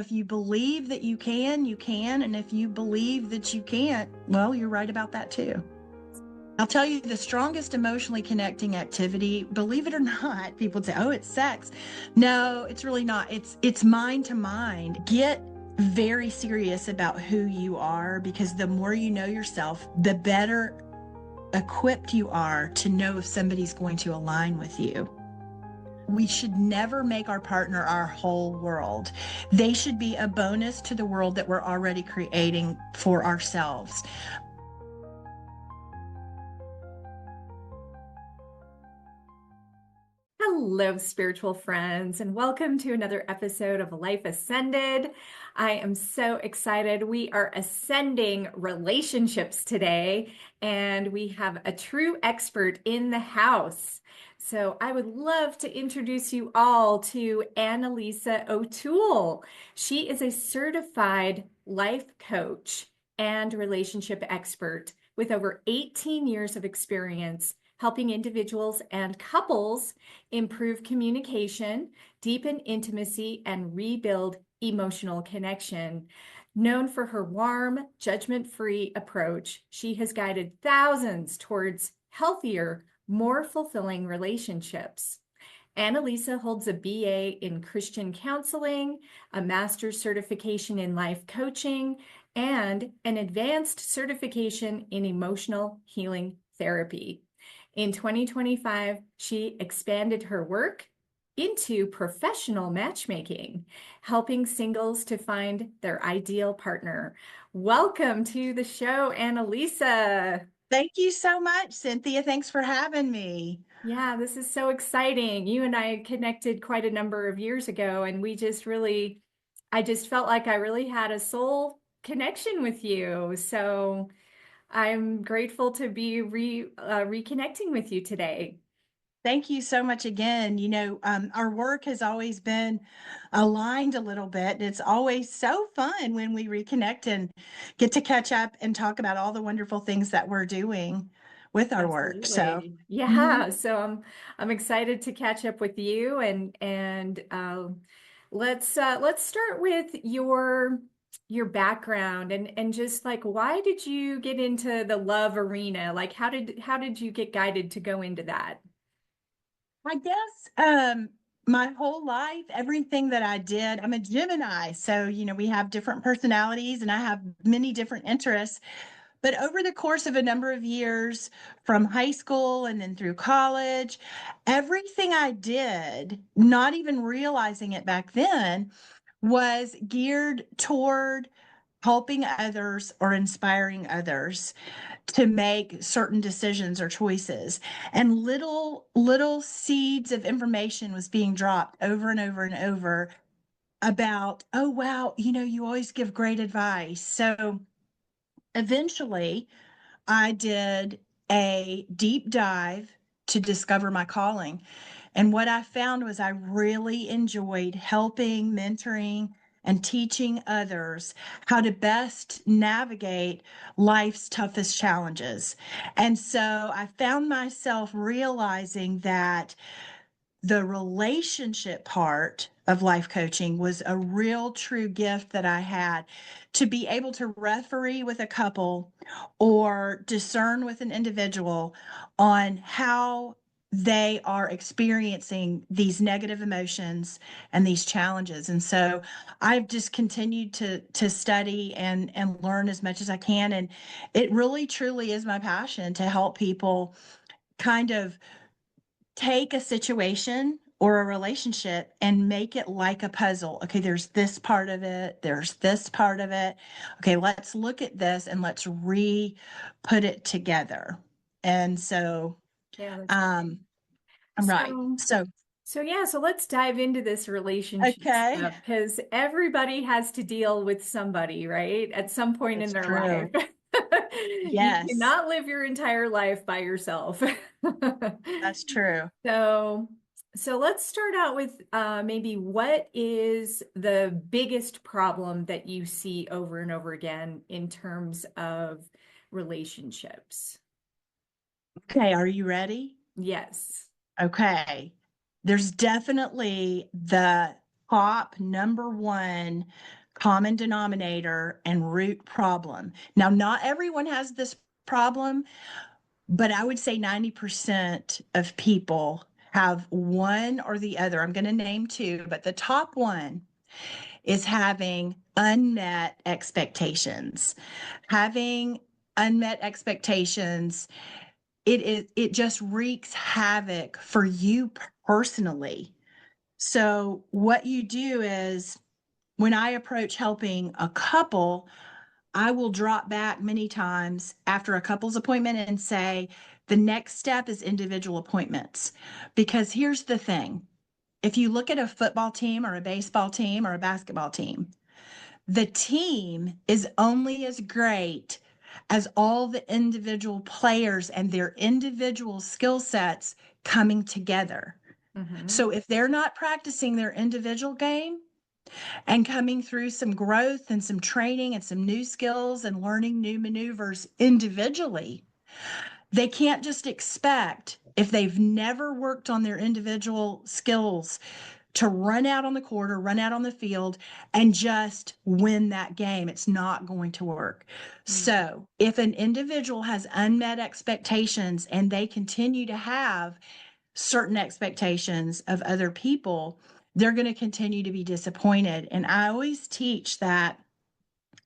if you believe that you can, you can. And if you believe that you can't, well, you're right about that too. I'll tell you the strongest emotionally connecting activity, believe it or not, people say, oh, it's sex. No, it's really not. It's mind to mind. Get very serious about who you are, because the more you know yourself, the better equipped you are to know if somebody's going to align with you. We should never make our partner our whole world. They should be a bonus to the world that we're already creating for ourselves. Hello, spiritual friends, and welcome to another episode of Life Ascended. I am so excited. We are ascending relationships today, and we have a true expert in the house. So I would love to introduce you all to Annalisa O'Toole. She is a certified life coach and relationship expert with over 18 years of experience helping individuals and couples improve communication, deepen intimacy, and rebuild emotional connection. Known for her warm, judgment-free approach, she has guided thousands towards healthier, more fulfilling relationships. Annalisa holds a BA in Christian counseling, a master's certification in life coaching, and an advanced certification in emotional healing therapy. In 2025, she expanded her work into professional matchmaking, helping singles to find their ideal partner. Welcome to the show, Annalisa. Thank you so much, Cynthia. Thanks for having me. Yeah, this is so exciting. You and I connected quite a number of years ago, and I just felt like I really had a soul connection with you. So I'm grateful to be reconnecting with you today. Thank you so much again. Our work has always been aligned a little bit. It's always so fun when we reconnect and get to catch up and talk about all the wonderful things that we're doing with our work. So, Absolutely. mhm. Yeah. So I'm excited to catch up with you and let's start with your background and just like why did you get into the love arena? Like how did you get guided to go into that? I guess my whole life, everything that I did, I'm a Gemini. So, we have different personalities and I have many different interests. But over the course of a number of years, from high school and then through college, everything I did, not even realizing it back then, was geared toward helping others or inspiring others to make certain decisions or choices. And little seeds of information was being dropped over and over and over about, oh, wow, you always give great advice. So eventually, I did a deep dive to discover my calling. And what I found was I really enjoyed helping, mentoring, and teaching others how to best navigate life's toughest challenges. And so I found myself realizing that the relationship part of life coaching was a real true gift that I had to be able to referee with a couple or discern with an individual on how they are experiencing these negative emotions and these challenges. And so I've just continued to study and learn as much as I can. And it really truly is my passion to help people kind of take a situation or a relationship and make it like a puzzle. Okay, there's this part of it, there's this part of it. Okay, let's look at this and let's put it together. And so, Yeah, that's great. um, I'm right. So So, So yeah, so let's dive into this relationship okay, stuff because everybody has to deal with somebody, right? At some point in that's their life. true. You Yes, cannot live your entire life by yourself. that's true. So, so let's start out with maybe what is the biggest problem that you see over and over again in terms of relationships? Okay, are you ready? Yes. Okay. There's definitely the top number one common denominator and root problem. Now, not everyone has this problem, but I would say 90% of people have one or the other. I'm going to name two, but the top one is having unmet expectations. Having unmet expectations, it just wreaks havoc for you personally. So what you do is when I approach helping a couple, I will drop back many times after a couple's appointment and say, the next step is individual appointments. Because here's the thing. If you look at a football team or a baseball team or a basketball team, the team is only as great as all the individual players and their individual skill sets coming together. Mm-hmm. So if they're not practicing their individual game and coming through some growth and some training and some new skills and learning new maneuvers individually, they can't just expect, if they've never worked on their individual skills, to run out on the court or run out on the field and just win that game. It's not going to work. Mm-hmm. So if an individual has unmet expectations and they continue to have certain expectations of other people, they're going to continue to be disappointed. And I always teach that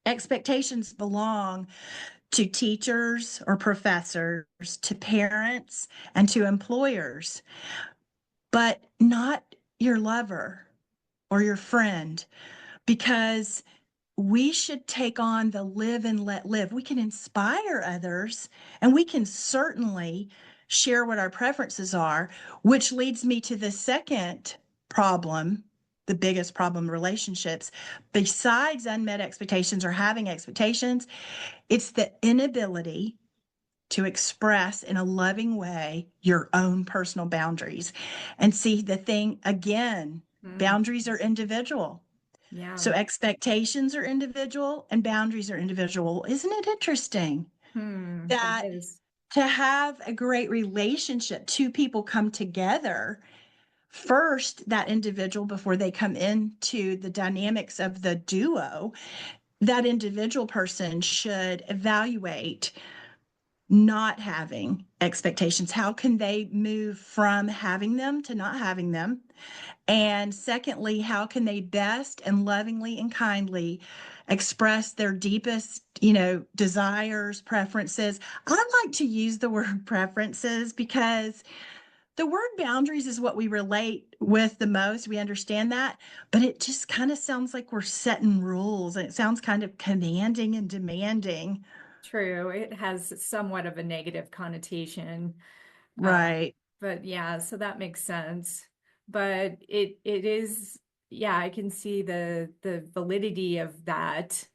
expectations belong to teachers or professors, to parents, and to employers, but not your lover or your friend, because we should take on the live and let live. We can inspire others and we can certainly share what our preferences are, which leads me to the second problem, the biggest problem in relationships, besides unmet expectations or having expectations, it's the inability to express in a loving way your own personal boundaries. And see, the thing again, Mm. boundaries are individual. Yeah. So expectations are individual and boundaries are individual. Isn't it interesting That that is. to have a great relationship, two people come together first, that individual, before they come into the dynamics of the duo, that individual person should evaluate not having expectations. How can they move from having them to not having them? And secondly, how can they best and lovingly and kindly express their deepest, desires, preferences? I like to use the word preferences because the word boundaries is what we relate with the most. We understand that, but it just kind of sounds like we're setting rules and it sounds kind of commanding and demanding. True. It has somewhat of a negative connotation. Uh, Right. but yeah, so that makes sense. But it is, yeah, I can see the validity of that.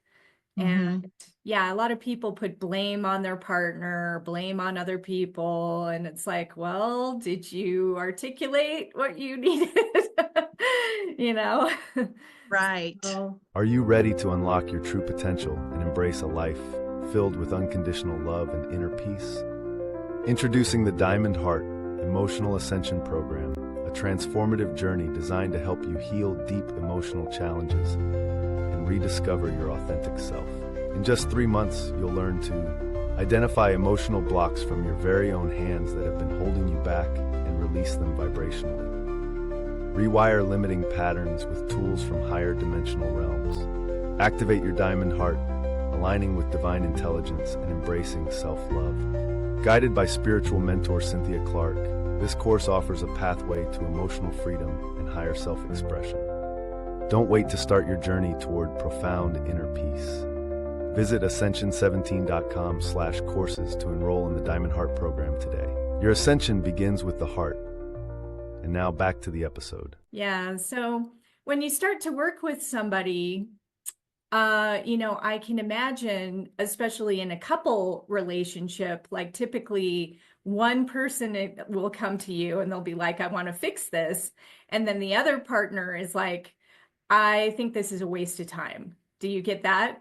And Mm-hmm. yeah, a lot of people put blame on their partner, blame on other people, and it's like, well, did you articulate what you needed? You know? Right. So, Are you ready to unlock your true potential and embrace a life filled with unconditional love and inner peace? Introducing the Diamond Heart Emotional Ascension Program, a transformative journey designed to help you heal deep emotional challenges and rediscover your authentic self. In just 3 months, you'll learn to identify emotional blocks from your very own hands that have been holding you back and release them vibrationally. Rewire limiting patterns with tools from higher dimensional realms. Activate your diamond heart, aligning with divine intelligence and embracing self-love. Guided by spiritual mentor Cynthia Clark, this course offers a pathway to emotional freedom and higher self-expression. Don't wait to start your journey toward profound inner peace. Visit ascension17.com/courses to enroll in the Diamond Heart program today. Your ascension begins with the heart. And now back to the episode. yeah, so when you start to work with somebody, I can imagine, especially in a couple relationship, like typically one person will come to you and they'll be like, I want to fix this. And then the other partner is like, I think this is a waste of time. Do you get that?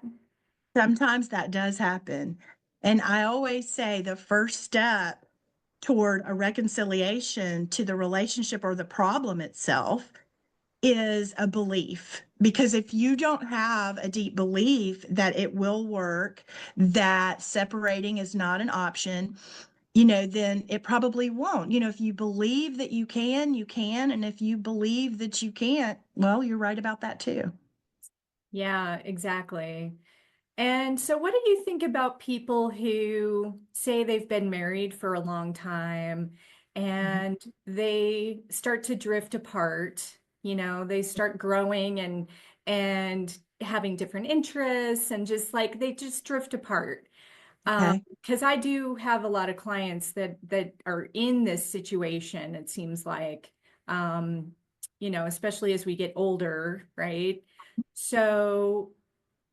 Sometimes that does happen. And I always say the first step toward a reconciliation to the relationship or the problem itself is a belief. Because if you don't have a deep belief that it will work, that separating is not an option, then it probably won't. If you believe that you can, you can. And if you believe that you can't, well, you're right about that too. Yeah, exactly. And so, what do you think about people who say they've been married for a long time Mhm. and they start to drift apart? They start growing and having different interests and just like they just drift apart. Okay. Because I do have a lot of clients that are in this situation, it seems like, um, especially as we get older, right? So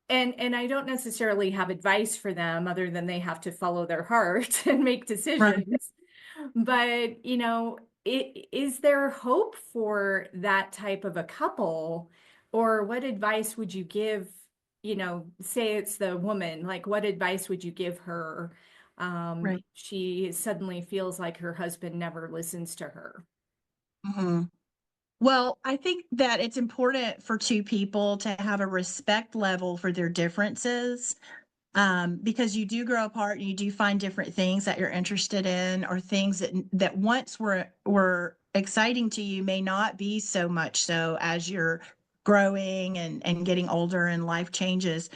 and I don't necessarily have advice for them other than they have to follow their heart and make Right. decisions. But, is there hope for that type of a couple? Or what advice would you give, say it's the woman, like what advice would you give her? Right. She suddenly feels like her husband never listens to her. hmm Well, I think that it's important for two people to have a respect level for their differences, because you do grow apart and you do find different things that you're interested in, or things that once were exciting to you may not be so much so as you're growing and getting older and life changes.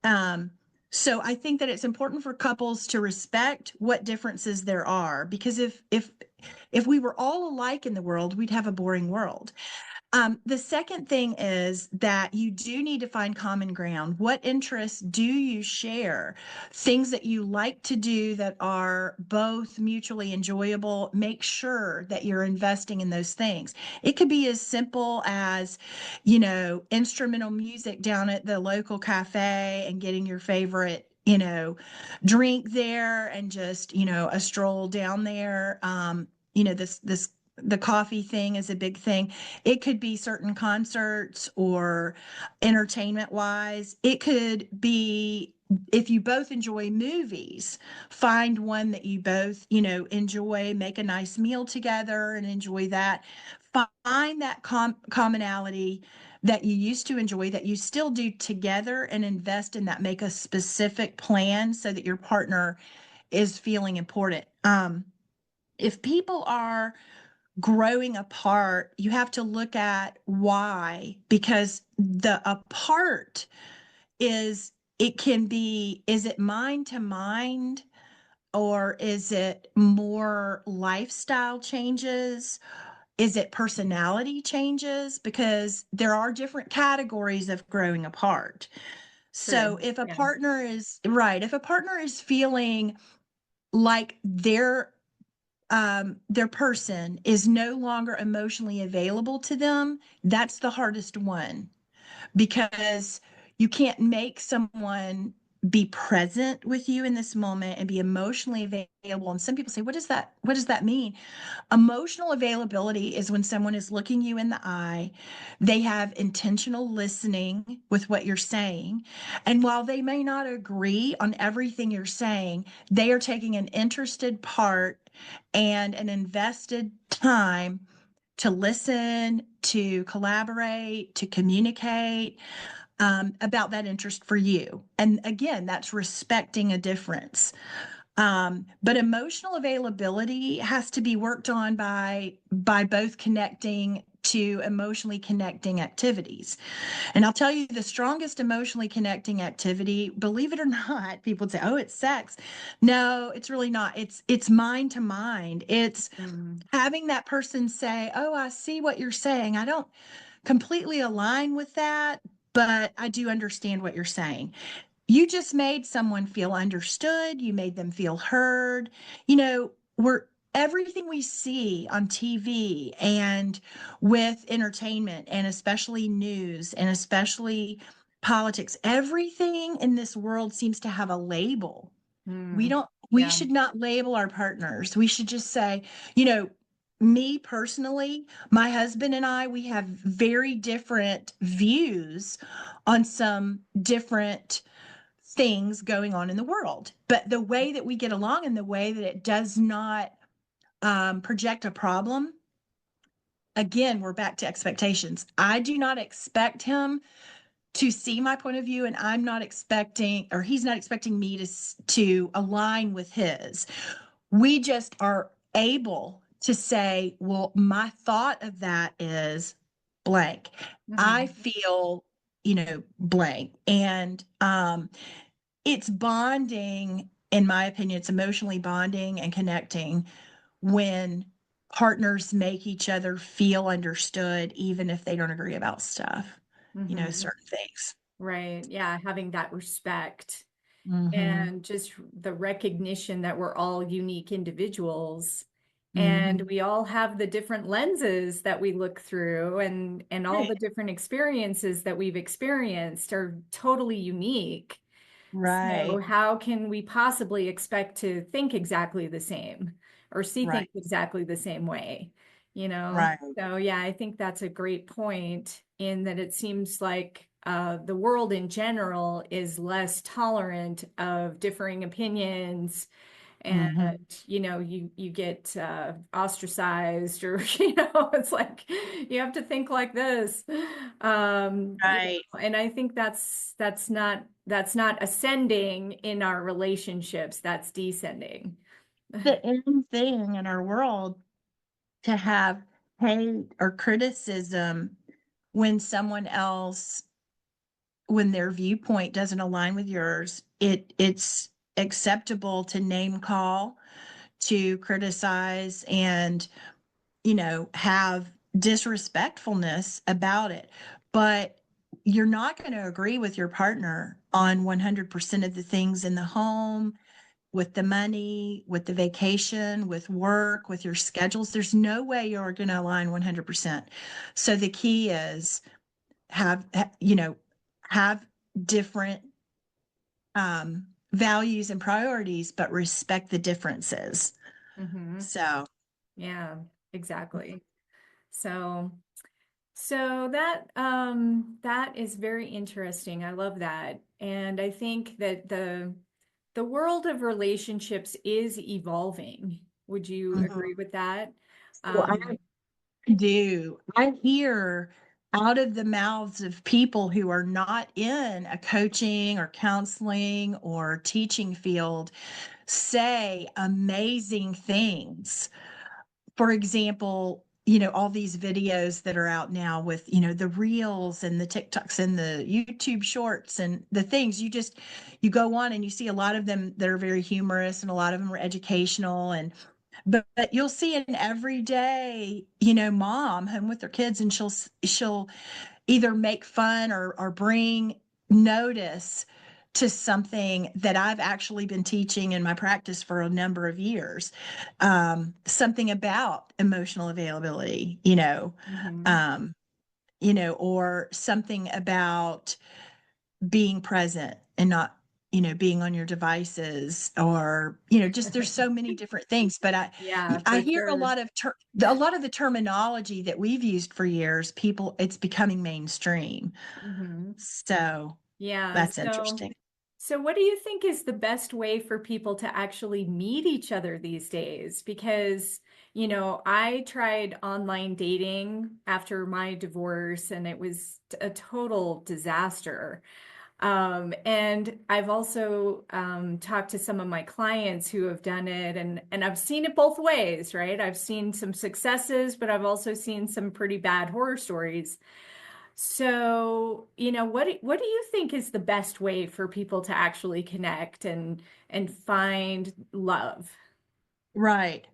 Um, so I think that it's important for couples to respect what differences there are, because if we were all alike in the world, we'd have a boring world. The second thing is that you do need to find common ground. What interests do you share? Things that you like to do that are both mutually enjoyable. Make sure that you're investing in those things. It could be as simple as, instrumental music down at the local cafe and getting your favorite, drink there, and just, a stroll down there. This the coffee thing is a big thing. It could be certain concerts or entertainment wise. It could be, if you both enjoy movies, find one that you both, enjoy, make a nice meal together and enjoy that. Find that commonality that you used to enjoy that you still do together, and invest in that. Make a specific plan so that your partner is feeling important. If people are growing apart, you have to look at why, because the apart is, it can be, is it mind to mind, or is it more lifestyle changes? Is it personality changes? Because there are different categories of growing apart. So True. if a Yeah. partner is right, if a partner is feeling like their person is no longer emotionally available to them, that's the hardest one, because you can't make someone be present with you in this moment and be emotionally available. And some people say, what does that mean? Emotional availability is when someone is looking you in the eye, they have intentional listening with what you're saying. And while they may not agree on everything you're saying, they are taking an interested part and an invested time to listen, to collaborate, to communicate, about that interest for you. And again, that's respecting a difference. But emotional availability has to be worked on by both connecting to emotionally connecting activities. And I'll tell you, the strongest emotionally connecting activity, believe it or not, people say, "Oh, it's sex." No, it's really not. It's mind to mind. It's Mm. having that person say, "Oh, I see what you're saying. I don't completely align with that, but I do understand what you're saying." You just made someone feel understood. You made them feel heard. We're everything we see on TV and with entertainment, and especially news, and especially politics, everything in this world seems to have a label. We Mm. don't, we Yeah. should not label our partners. We should just say, you know, me personally, my husband and I, we have very different views on some different things going on in the world. But the way that we get along, and the way that it does not project a problem, again, we're back to expectations. I do not expect him to see my point of view, and I'm not expecting, or he's not expecting me to align with his. We just are able to say, well, my thought of that is blank. I Mhm. feel, blank. And it's bonding, in my opinion, it's emotionally bonding and connecting when partners make each other feel understood, even if they don't agree about stuff, Mhm. certain things. Right. Yeah, having that respect Mm-hmm. and just the recognition that we're all unique individuals and Mm-hmm. we all have the different lenses that we look through and all Right. the different experiences that we've experienced are totally unique. So Right. how can we possibly expect to think exactly the same or see Right. things exactly the same way? You know? Right. So yeah, I think that's a great point in that it seems like the world in general is less tolerant of differing opinions and Mm-hmm. you get ostracized or it's like you have to think like this Right. and I think that's not ascending in our relationships, that's descending. The end thing in our world to have hate or criticism when when their viewpoint doesn't align with yours, it's acceptable to name call, to criticize, and have disrespectfulness about it. But you're not going to agree with your partner on 100% of the things in the home, with the money, with the vacation, with work, with your schedules. There's no way you're going to align 100%. So the key is have different values and priorities, but respect the differences. Hmm. So, Yeah, exactly. So that is very interesting. I love that. And I think that the world of relationships is evolving. Would you mhm. agree with that? So Um, I do. I hear out of the mouths of people who are not in a coaching or counseling or teaching field say amazing things. For example, all these videos that are out now with, the reels and the TikToks and the YouTube shorts and the things you go on and you see a lot of them that are very humorous and a lot of them are educational. And but you'll see an everyday, mom home with their kids, and she'll either make fun or bring notice to something that I've actually been teaching in my practice for a number of years. Something about emotional availability, mhm. um, or something about being present and not, being on your devices, or, just there's so many different things. But I Yeah, I for hear sure. a lot of the terminology that we've used for years, it's becoming mainstream. Hmm. So Yeah. that's So, interesting. so what do you think is the best way for people to actually meet each other these days? Because, I tried online dating after my divorce and it was a total disaster. And I've also talked to some of my clients who have done it, and I've seen it both ways, right? I've seen some successes, but I've also seen some pretty bad horror stories. So, what do you think is the best way for people to actually connect and find love? Right.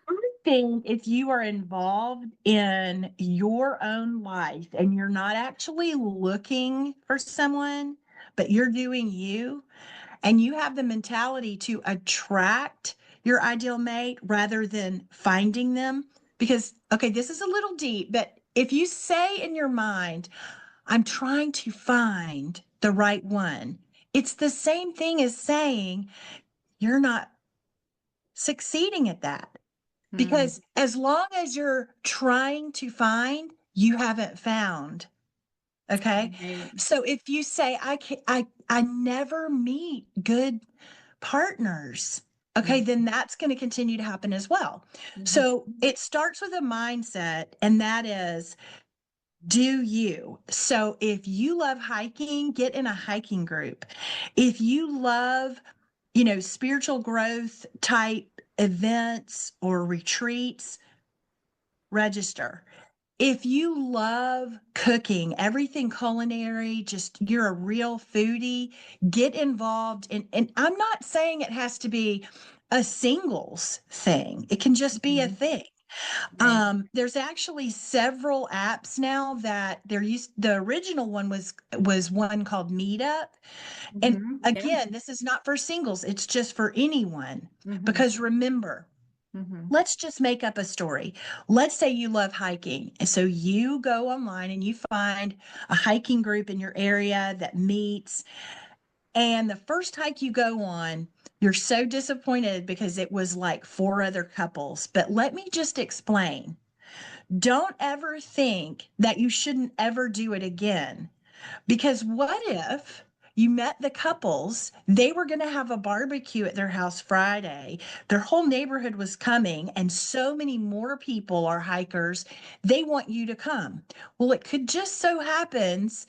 I think if you are involved in your own life and you're not actually looking for someone, but you're doing you, and you have the mentality to attract your ideal mate rather than finding them. Because, okay, this is a little deep, but if you say in your mind, I'm trying to find the right one, it's the same thing as saying you're not succeeding at that. Hmm. Because as long as you're trying to find, you haven't found. Okay. Right. So if you say, I never meet good partners. okay, then that's going to continue to happen as well. Mhm. So it starts with a mindset, and that is, do you. So if you love hiking, get in a hiking group. If you love, spiritual growth type events or retreats, register. If you love cooking, everything culinary, just you're a real foodie, get involved in, and I'm not saying it has to be a singles thing. It can just be a Mhm. thing. Right. There's actually several apps now that the original one was one called Meetup. And Yeah. again, this is not for singles, it's just for anyone. Hmm. Because remember, Hmm. let's just make up a story. Let's say you love hiking. And so you go online and you find a hiking group in your area that meets. And the first hike you go on, you're so disappointed because it was like four other couples. But let me just explain. Don't ever think that you shouldn't ever do it again. Because what if you met the couples? They were going to have a barbecue at their house Friday. Their whole neighborhood was coming, and so many more people are hikers. They want you to come. Well, it could just so happens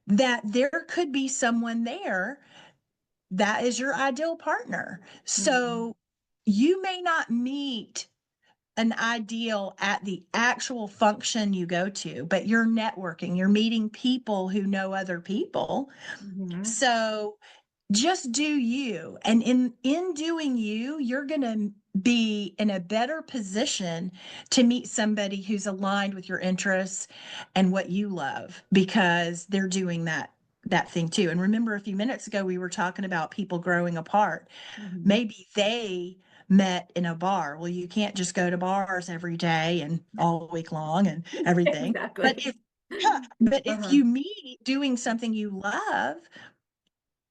that there could be someone there that is your ideal partner. Hmm. So you may not meet an ideal at the actual function you go to, but you're networking, you're meeting people who know other people. Hmm. So just do you. And in doing you, you're going to be in a better position to meet somebody who's aligned with your interests and what you love because they're doing that thing too. And remember, a few minutes ago we were talking about people growing apart. Hmm. Maybe they met in a bar. Well, you can't just go to bars every day and all week long and everything. But Exactly. if but if Uh-huh. you meet doing something you love,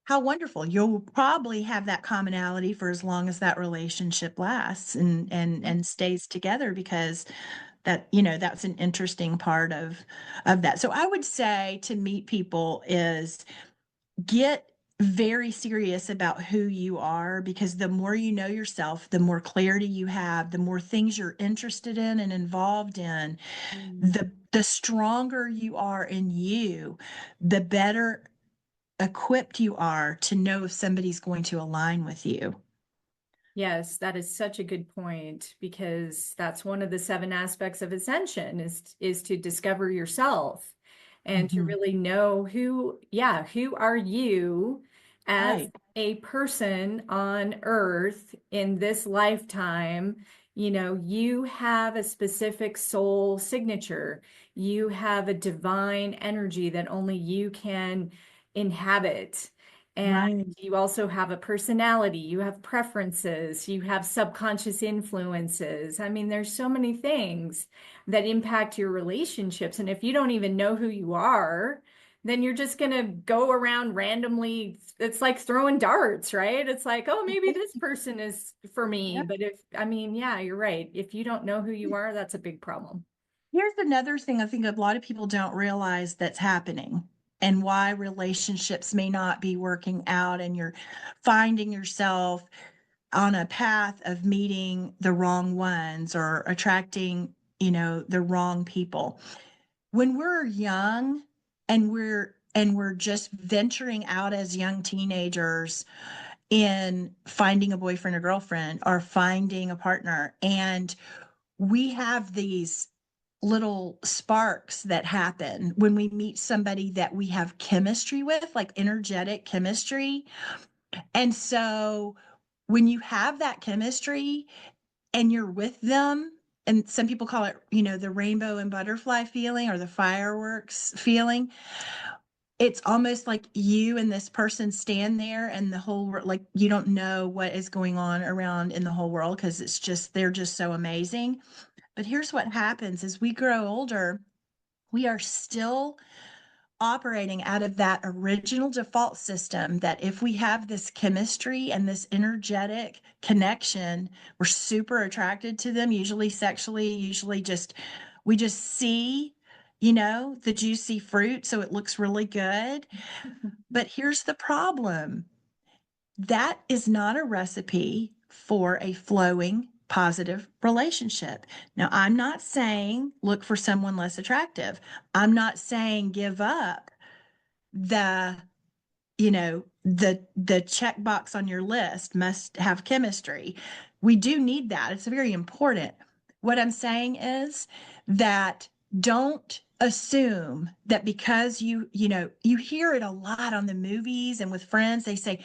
how wonderful. You'll probably have that commonality for as long as that relationship lasts and stays together because that's an interesting part of that. So I would say to meet people is get very serious about who you are because the more you know yourself, the more clarity you have, the more things you're interested in and involved in, Mm. the stronger you are in you, the better equipped you are to know if somebody's going to align with you. Yes, that is such a good point because that's one of the seven aspects of ascension is to discover yourself and to Mhm. really know who are you as Right. a person on earth in this lifetime. You have a specific soul signature. You have a divine energy that only you can inhabit. And Right. you also have a personality, you have preferences, you have subconscious influences. I mean, there's so many things that impact your relationships. And if you don't even know who you are, then you're just going to go around randomly. It's like throwing darts, right? It's like, oh, maybe this person is for me. Yep. But yeah, you're right. If you don't know who you are, that's a big problem. Here's another thing I think a lot of people don't realize that's happening and why relationships may not be working out and you're finding yourself on a path of meeting the wrong ones or attracting, the wrong people. When we're young and we're just venturing out as young teenagers in finding a boyfriend or girlfriend or finding a partner, and we have these little sparks that happen when we meet somebody that we have chemistry with, like energetic chemistry. And so when you have that chemistry and you're with them, and some people call it, the rainbow and butterfly feeling or the fireworks feeling, it's almost like you and this person stand there and the whole world, like you don't know what is going on around in the whole world because they're just so amazing. But here's what happens as we grow older, we are still operating out of that original default system that if we have this chemistry and this energetic connection, we're super attracted to them, usually sexually, usually just we just see, the juicy fruit, so it looks really good. But here's the problem. That is not a recipe for a flowing, positive relationship. Now, I'm not saying look for someone less attractive. I'm not saying give up the the checkbox on your list must have chemistry. We do need that. It's very important. What I'm saying is that don't assume that because you hear it a lot on the movies and with friends, they say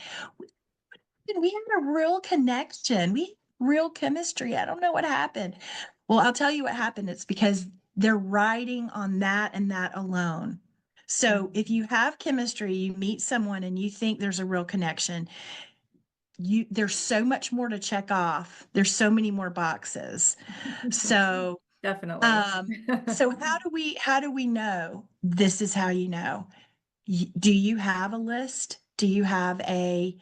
we had a real connection. We real chemistry. I don't know what happened. Well, I'll tell you what happened. It's because they're riding on that and that alone. So if you have chemistry, you meet someone and you think there's a real connection, there's so much more to check off. There's so many more boxes. So Definitely. um so how do we know this is how you know? Do you have a list? Do you have a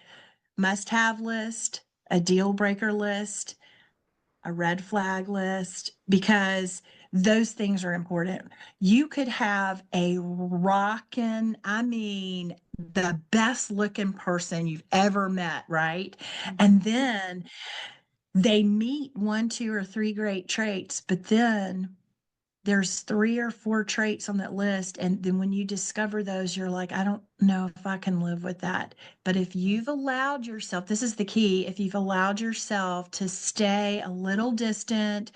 must-have list, a deal breaker list, a red flag list? Because those things are important. You could have a rockin', I mean, the best looking person you've ever met, right? And then they meet one, two, or three great traits, but then there's three or four traits on that list. And then when you discover those, you're like, I don't know if I can live with that. But if you've allowed yourself, this is the key, if you've allowed yourself to stay a little distant,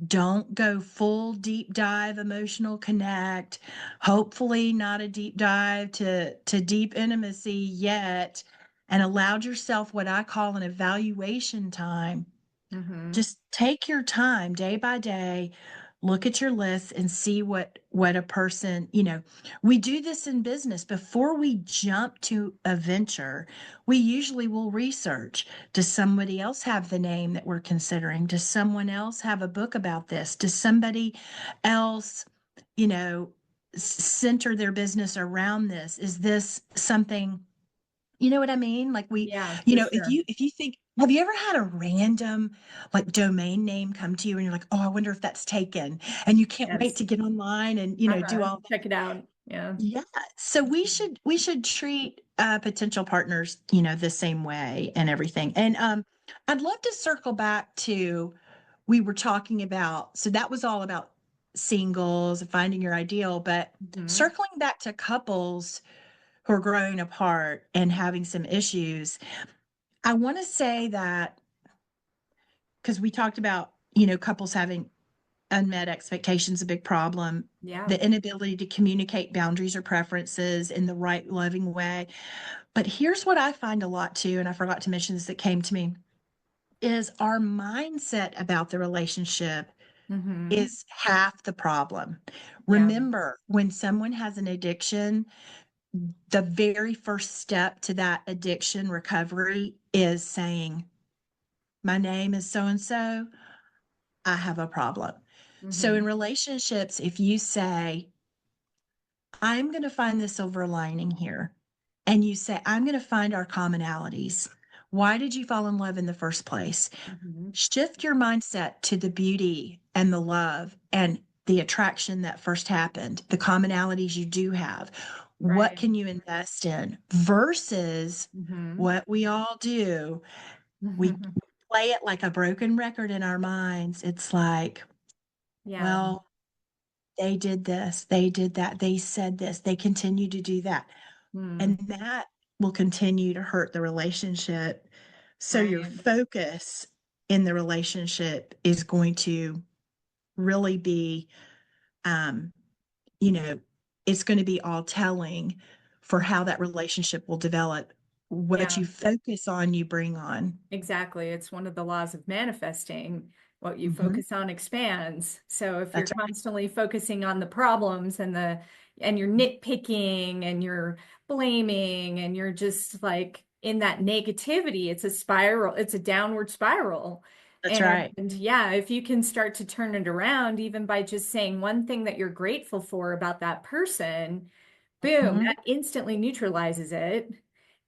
don't go full deep dive emotional connect, hopefully not a deep dive to deep intimacy yet, and allowed yourself what I call an evaluation time. Just take your time day by day, look at your list and see what a person, we do this in business before we jump to a venture. We usually will research, does somebody else have the name that we're considering? Does someone else have a book about this? Does somebody else, you know center their business around this? Is this something, you know what I mean? Like Yeah, for sure. if you think, have you ever had a random like domain name come to you and you're like, oh, I wonder if that's taken, and you can't wait Yes. to get online and do all that. Check it out. Yeah. Yeah. So we should treat potential partners, the same way and everything. And I'd love to circle back to, we were talking about, so that was all about singles and finding your ideal, but hmm circling back to couples who are growing apart and having some issues. I want to say that because we talked about, couples having unmet expectations, a big problem, Yeah. the inability to communicate boundaries or preferences in the right, loving way. But here's what I find a lot too, and I forgot to mention this that came to me, is our mindset about the relationship hmm is half the problem. Yeah. Remember, when someone has an addiction, the very first step to that addiction recovery is saying, my name is so and so, I have a problem. So in hmm relationships, if you say, I'm going to find the silver lining here, and you say, I'm going to find our commonalities. Why did you fall in love in the first place? hmm Shift your mindset to the beauty and the love and the attraction that first happened, the commonalities you do have. What Right. can you invest in versus hmm what we all do? We play it like a broken record in our minds. It's like, Yeah. well, they did this, they did that, they said this, they continue to do that. Mm. And that will continue to hurt the relationship. So your Right. focus in the relationship is going to really be, um, you know, it's going to be all telling for how that relationship will develop. What Yeah. you focus on, you bring on. Exactly. It's one of the laws of manifesting. What you Mhm. focus on expands. So if you're That's constantly focusing on the problems and you're nitpicking and you're blaming and you're just like in that negativity, it's a spiral, it's a downward spiral. that's right. And yeah, if you can start to turn it around, even by just saying one thing that you're grateful for about that person, boom, Mhm. that instantly neutralizes it.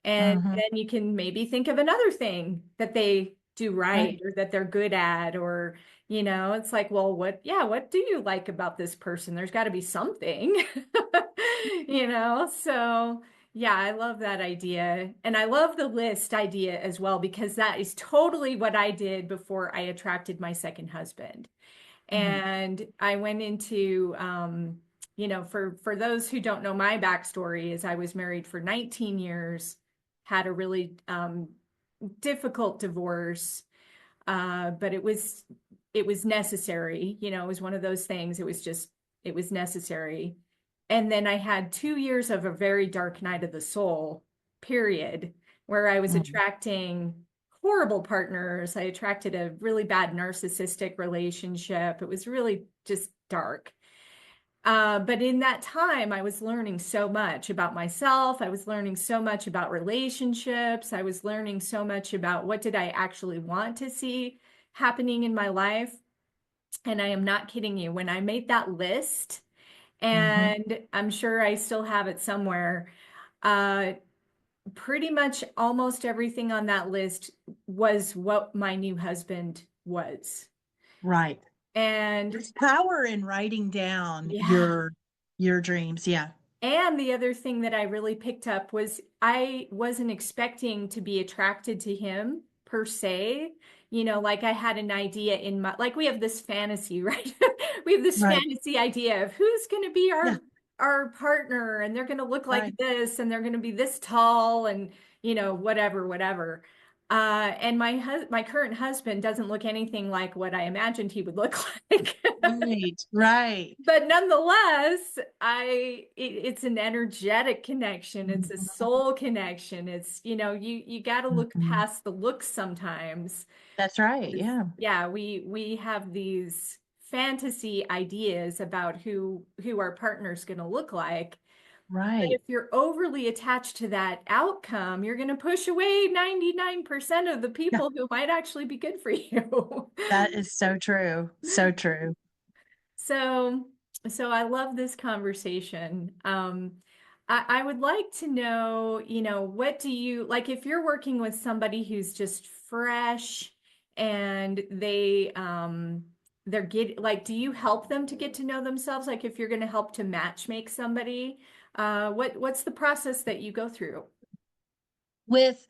And Mhm. then you can maybe think of another thing that they do right Right. or that they're good at, or, it's like, well, what do you like about this person? There's got to be something, so Yeah, I love that idea. And I love the list idea as well, because that is totally what I did before I attracted my second husband. Mhm. And I went into, for those who don't know my backstory, is I was married for 19 years, had a really difficult divorce, but it was necessary. It was one of those things. It was necessary. And then I had 2 years of a very dark night of the soul period where I was Mhm. attracting horrible partners. I attracted a really bad narcissistic relationship. It was really just dark. But in that time, I was learning so much about myself. I was learning so much about relationships. I was learning so much about what did I actually want to see happening in my life. And I am not kidding you. When I made that list, Mhm. and I'm sure I still have it somewhere, uh, pretty much almost everything on that list was what my new husband was. Right. And There's power in writing down yeah. your dreams. Yeah. And the other thing that I really picked up was I wasn't expecting to be attracted to him per se. Like I had an idea in my, like we have this fantasy, right? We have this Right. fantasy idea of who's going to be Yeah. our partner, and they're going to look like Right. this, and they're going to be this tall, and whatever, whatever. And my current husband doesn't look anything like what I imagined he would look like. Right. Right. But nonetheless, it's an energetic connection. It's a Mhm. soul connection. It's, you got to look Mhm. past the looks sometimes. That's right. Yeah. Yeah, we have these fantasy ideas about who our partner's going to look like. But Right. if you're overly attached to that outcome, you're going to push away 99% of the Yeah. people who might actually be good for you. That is so true. So true. So, so I love this conversation. I would like to know, what do you like if you're working with somebody who's just fresh and they're do you help them to get to know themselves? Like if you're going to help to match make somebody, what's the process that you go through? With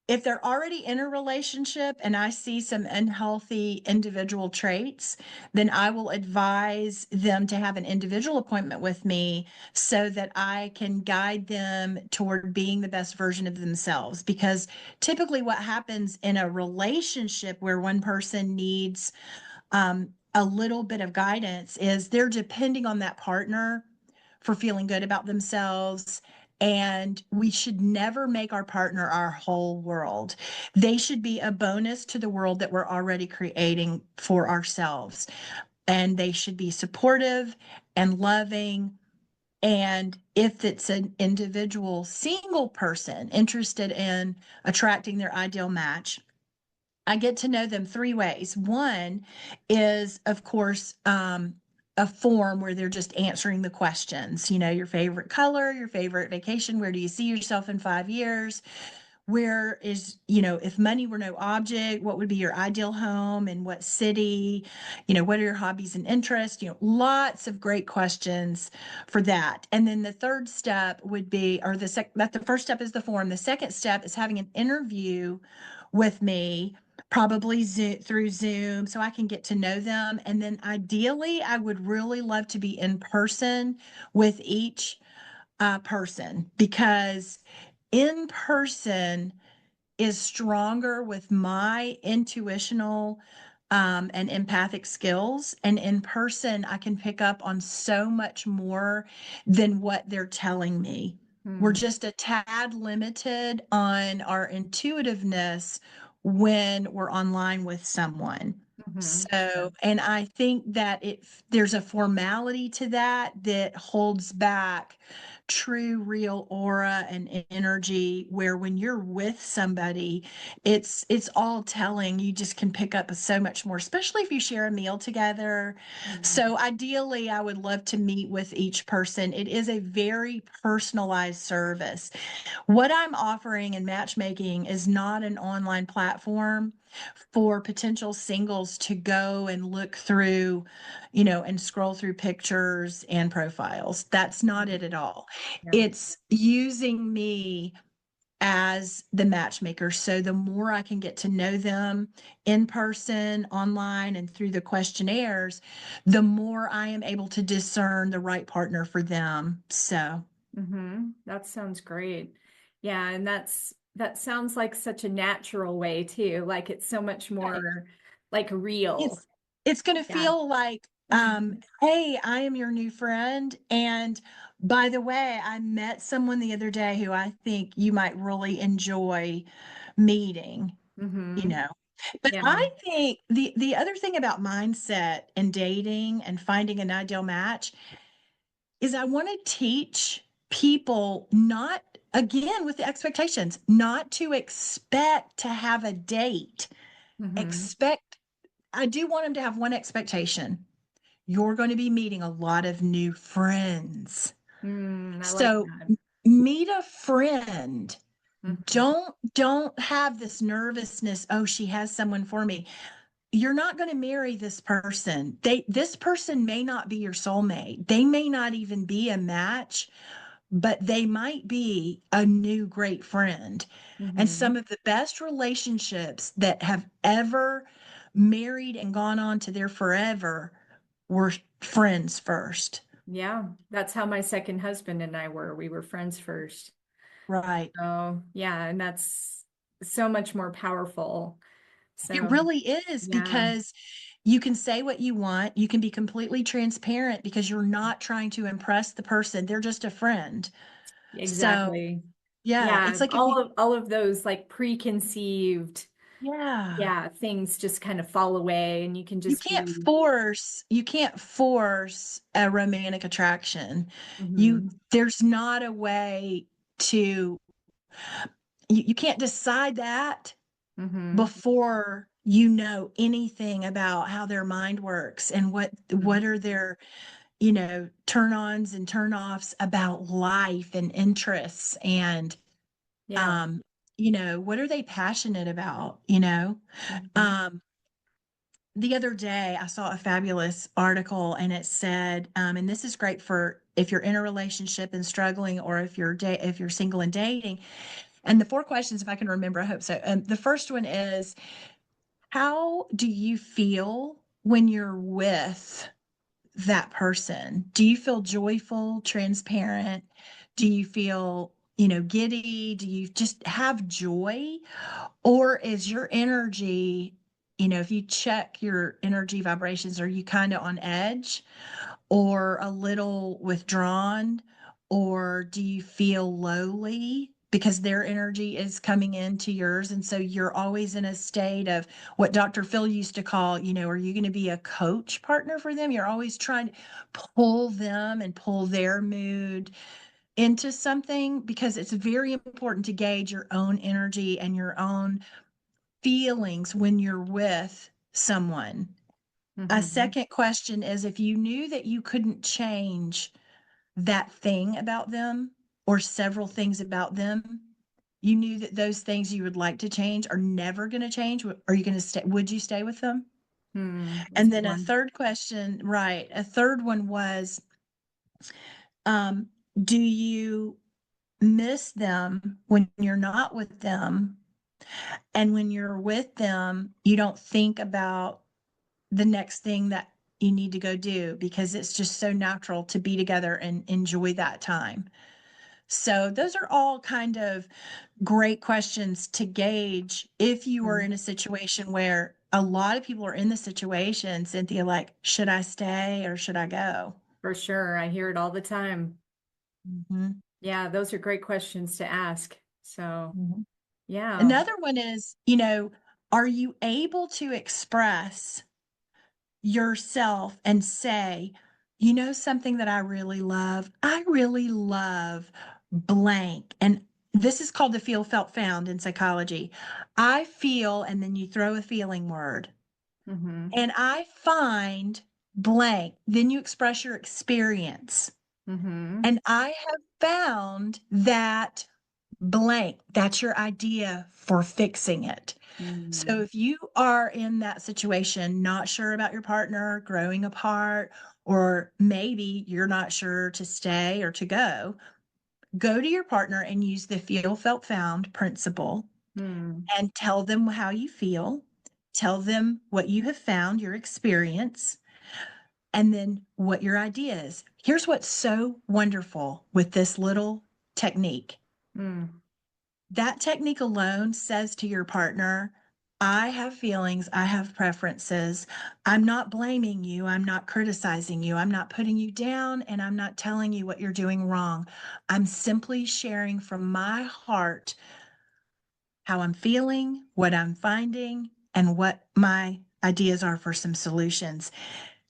If they're already in a relationship and I see some unhealthy individual traits, then I will advise them to have an individual appointment with me so that I can guide them toward being the best version of themselves. Because typically, what happens in a relationship where one person needs a little bit of guidance is they're depending on that partner for feeling good about themselves. And we should never make our partner our whole world. They should be a bonus to the world that we're already creating for ourselves. And they should be supportive and loving. And if it's an individual single person interested in attracting their ideal match, I get to know them three ways. One is, of course, a form where they're just answering the questions, your favorite color, your favorite vacation, where do you see yourself in 5 years? Where is, if money were no object, what would be your ideal home and what city? What are your hobbies and interests? Lots of great questions for that. And then the third step would be, or that the first step is the form. The second step is having an interview with me, probably through Zoom, so I can get to know them. And then ideally, I would really love to be in person with each person, because in person is stronger with my intuitional and empathic skills. And in person, I can pick up on so much more than what they're telling me. We're Hmm. just a tad limited on our intuitiveness when we're online with someone. Mhm. So, and I think that there's a formality to that that holds back true, real aura and energy, where when you're with somebody, it's all telling. You just can pick up so much more, especially if you share a meal together. Mhm. So ideally, I would love to meet with each person. It is a very personalized service. What I'm offering in matchmaking is not an online platform for potential singles to go and look through, and scroll through pictures and profiles. That's not it at all. Yeah. It's using me as the matchmaker. So the more I can get to know them in person, online, and through the questionnaires, the more I am able to discern the right partner for them. So That sounds great. Yeah, and that sounds like such a natural way too. Like it's so much right. more like real. It's going to Yeah. feel like, hey, I am your new friend. And by the way, I met someone the other day who I think you might really enjoy meeting, you Mm-hmm. know. But Yeah. I think the other thing about mindset and dating and finding an ideal match is I want to teach people not, again, with the expectations, not to expect to have a date. Mm-hmm. Expect, I do want them to have one expectation. You're going to be meeting a lot of new friends. I like So that. meet a friend. Mm-hmm. Don't have this nervousness. Oh, she has someone for me. You're not going to marry this person. This person may not be your soulmate. They may not even be a match, but they might be a new great friend. And Mm-hmm. some of the best relationships that have ever married and gone on to their forever were friends first. Yeah, that's how my second husband and I were. We were friends first. Right. So, yeah, and that's so much more powerful. It So, really is yeah, because you can say what you want. You can be completely transparent because you're not trying to impress the person. They're just a friend. So, exactly. yeah, Yeah, it's like if you, all of those like preconceived, yeah, yeah, things just kind of fall away and you can just be. you can't force a romantic attraction. Hmm. There's not a way to, you can't decide that Hmm. before you know anything about how their mind works and what are their turn-ons and turn-offs about life and interests and Yeah. um what are they passionate about Hmm. um the other day I saw a fabulous article and it said and this is great for if you're in a relationship and struggling or if you're single and dating, and the four questions, if I can remember, I hope so. The first one is, how do you feel when you're with that person? Do you feel joyful, transparent? Do you feel, giddy? Do you just have joy? Or is your energy, if you check your energy vibrations, are you kind of on edge or a little withdrawn? Or do you feel lowly because their energy is coming into yours? And so you're always in a state of what Dr. Phil used to call, are you going to be a coach partner for them? You're always trying to pull them and pull their mood into something because it's very important to gauge your own energy and your own feelings when you're with someone. A Hmm. second question is, if you knew that you couldn't change that thing about them or several things about them, you knew that those things you would like to change are never going to change. Are you going to stay? Would you stay with them? That's a And good then a one. third question, right? A third one was, um, do you miss them when you're not with them? And when you're with them, you don't think about the next thing that you need to go do because it's just so natural to be together and enjoy that time. So those are all kind of great questions to gauge if you are Mhm. in a situation where a lot of people are in the situation, Cynthia, like, should I stay or should I go? For sure. I hear it all the time. Mhm, Yeah, those are great questions to ask. So, mhm. yeah, Another one is, are you able to express yourself and say, something that I really love? I really love blank. And this is called the feel, felt, found in psychology. I feel, and then you throw a feeling word, hmm, and I find blank. Then you express your experience. hmm, And I have found that blank. That's your idea for fixing it. So Mm. if you are in that situation, not sure about your partner, growing apart, or maybe you're not sure to stay or to go to your partner and use the feel, felt, found principle Mm. and tell them how you feel. Tell them what you have found, your experience, and then what your idea is. Here's what's so wonderful with this little technique. Mm. That technique alone says to your partner, I have feelings, I have preferences. I'm not blaming you, I'm not criticizing you, I'm not putting you down, and I'm not telling you what you're doing wrong. I'm simply sharing from my heart how I'm feeling, what I'm finding, and what my ideas are for some solutions.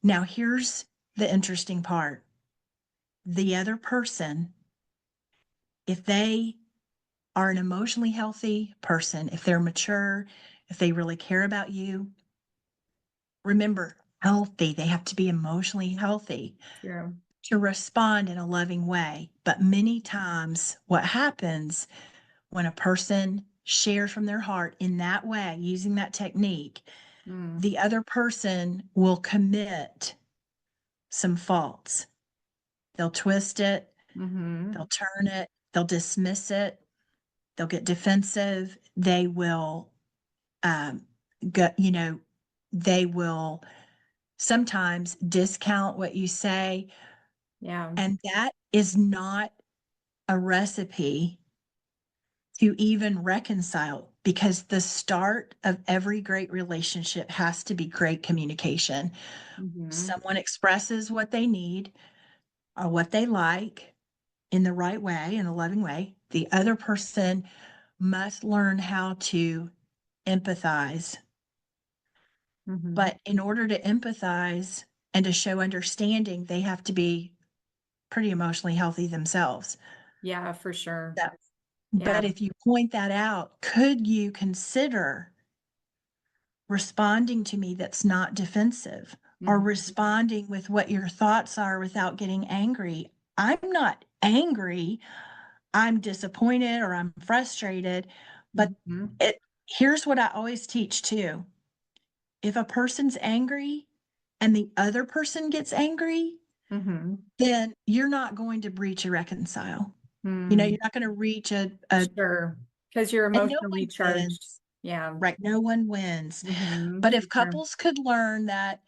Now, here's the interesting part. The other person, if they are an emotionally healthy person, if they're mature, if they really care about you, remember, healthy, they have to be emotionally healthy True. to respond in a loving way. But many times, what happens when a person shares from their heart in that way, using that technique, Mm. the other person will commit some faults. They'll twist it, Mm-hmm. they'll turn it, they'll dismiss it, they'll get defensive, they will um go, they will sometimes discount what you say, Yeah. and that is not a recipe to even reconcile, because the start of every great relationship has to be great communication. Mm-hmm. Someone expresses what they need or what they like in the right way, in a loving way. The other person must learn how to empathize. Mm-hmm. But in order to empathize and to show understanding, they have to be pretty emotionally healthy themselves. Yeah, for sure. So, Yeah. but if you point that out, could you consider responding to me that's not defensive, or Mm-hmm. responding with what your thoughts are without getting angry? I'm not angry. I'm disappointed or I'm frustrated. But Mm-hmm. it here's what I always teach too. If a person's angry and the other person gets angry, Mm-hmm. then you're not going to breach a reconcile. Mm. You're not going to reach a Sure. Because you're and no emotionally one charged. wins, Yeah. right? No one wins. Mm-hmm. But if For sure. couples could learn that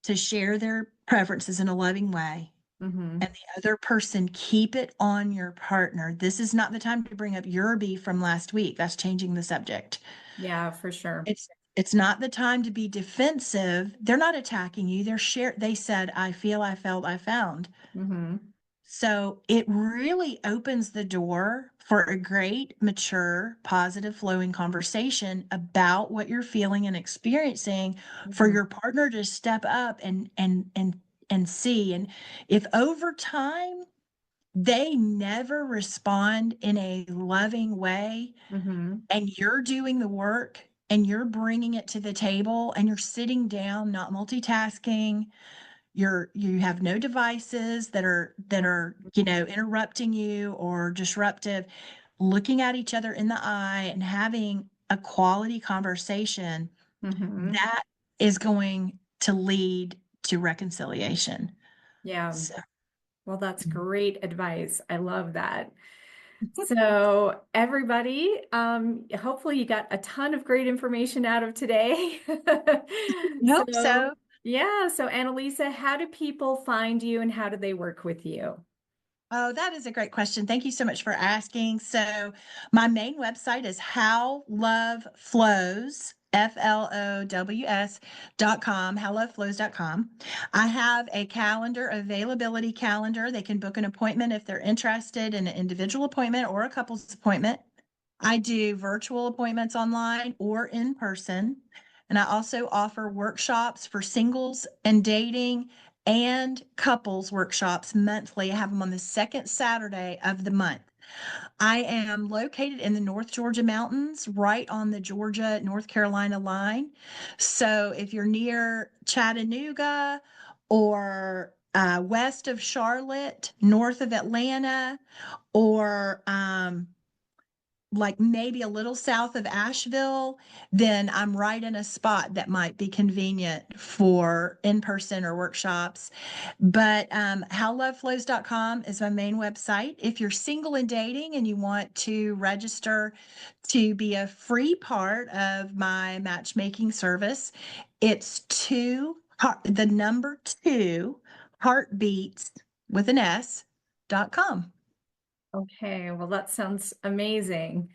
to share their preferences in a loving way, Mm-hmm. and the other person keep it on your partner, this is not the time to bring up your beef from last week. That's changing the subject. Yeah, for sure. It's not the time to be defensive. They're not attacking you. They said, I feel, I felt, I found. Mm-hmm. So it really opens the door for a great, mature, positive, flowing conversation about what you're feeling and experiencing, for Mm-hmm. your partner to step up and see. And if over time they never respond in a loving way, Mm-hmm. and you're doing the work and you're bringing it to the table and you're sitting down, not multitasking, you have no devices that are interrupting you or disruptive, looking at each other in the eye and having a quality conversation, Mm-hmm. that is going to lead to reconciliation. Yeah. So Well, that's great advice. I love that. So, everybody, hopefully you got a ton of great information out of today. I hope So, so. yeah. So, Annalisa, how do people find you and how do they work with you? Oh, that is a great question. Thank you so much for asking. So, my main website is howloveflows, FLOWS.com, howloveflows.com. I have a calendar, availability calendar. They can book an appointment if they're interested in an individual appointment or a couple's appointment. I do virtual appointments online or in person. And I also offer workshops for singles and dating, and couples workshops monthly. I have them on the second Saturday of the month. I am located in the North Georgia mountains, right on the Georgia North Carolina line. So if you're near Chattanooga, or west of Charlotte, north of Atlanta, or like maybe a little south of Asheville, then I'm right in a spot that might be convenient for in-person or workshops. But howloveflows.com is my main website. If you're single and dating and you want to register to be a free part of my matchmaking service, it's the number two heartbeats with an S.com. Okay, well, that sounds amazing.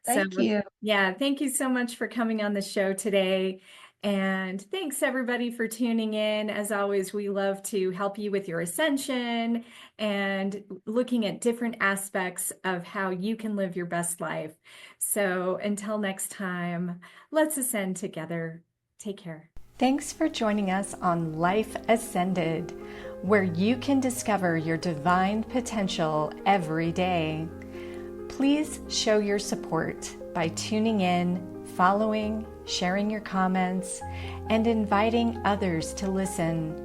So, Thank you. yeah, thank you so much for coming on the show today. And thanks everybody for tuning in. As always, we love to help you with your ascension and looking at different aspects of how you can live your best life. So until next time, let's ascend together. Take care. Thanks for joining us on Life Ascended, where you can discover your divine potential every day. Please show your support by tuning in, following, sharing your comments, and inviting others to listen.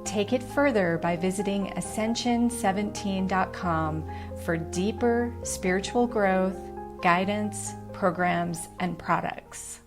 Take it further by visiting ascension17.com for deeper spiritual growth, guidance, programs, and products.